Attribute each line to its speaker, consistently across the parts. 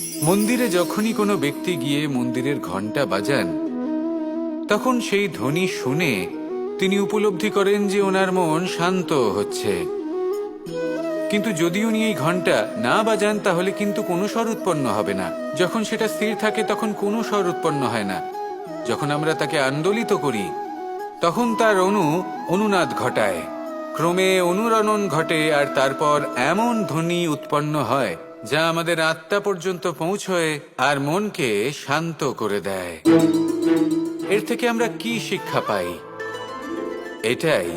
Speaker 1: মন্দিরে যখনই কোনো ব্যক্তি গিয়ে মন্দিরের ঘণ্টা বাজান, তখন সেই ধ্বনি শুনে তিনি উপলব্ধি করেন যে ওনার মন শান্ত হচ্ছে। কিন্তু যদি উনি এই ঘণ্টা না বাজান তাহলে কিন্তু কোনো স্বর উৎপন্ন হবে না। যখন সেটা স্থির থাকে তখন কোনো স্বর উৎপন্ন হয় না। যখন আমরা তাকে আন্দোলিত করি তখন তার অনুনাদ ঘটায়, ক্রমে অনুরণন ঘটে, আর তারপর এমন ধ্বনি উৎপন্ন হয় যা আমাদের আত্মা পর্যন্ত পৌঁছয় আর মনকে শান্ত করে দেয়। এর থেকে আমরা কি শিক্ষা পাই? এটাই,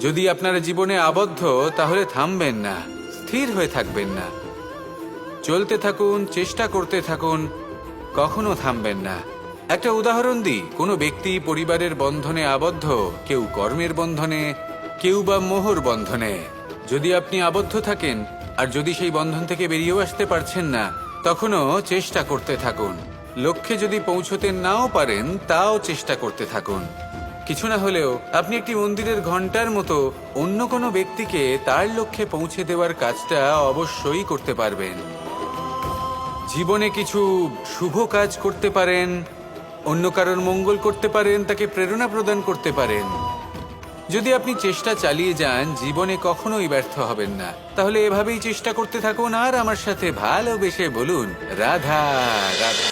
Speaker 1: যদি আপনারা জীবনে আবদ্ধ তাহলে থামবেন না, স্থির হয়ে থাকবেন না, চলতে থাকুন, চেষ্টা করতে থাকুন, কখনো থামবেন না। একটা উদাহরণ দিই, কোনো ব্যক্তি পরিবারের বন্ধনে আবদ্ধ, কেউ কর্মের বন্ধনে, কেউ বা মোহর বন্ধনে। যদি আপনি আবদ্ধ থাকেন আর যদি সেই বন্ধন থেকে বেরিয়েও আসতে পারছেন না, তখনও চেষ্টা করতে থাকুন। লক্ষ্যে যদি পৌঁছতে নাও পারেন তাও চেষ্টা করতে থাকুন। কিছু না হলেও আপনি একটি মন্দিরের ঘণ্টার মতো অন্য কোনো ব্যক্তিকে তার লক্ষ্যে পৌঁছে দেওয়ার কাজটা অবশ্যই করতে পারবেন। জীবনে কিছু শুভ কাজ করতে পারেন, অন্য কারোর মঙ্গল করতে পারেন, তাকে প্রেরণা প্রদান করতে পারেন। যদি আপনি চেষ্টা চালিয়ে যান জীবনে কখনোই ব্যর্থ হবেন না। তাহলে এভাবেই চেষ্টা করতে থাকুন আর আমার সাথে ভালোবেসে বলুন রাধা রাধা।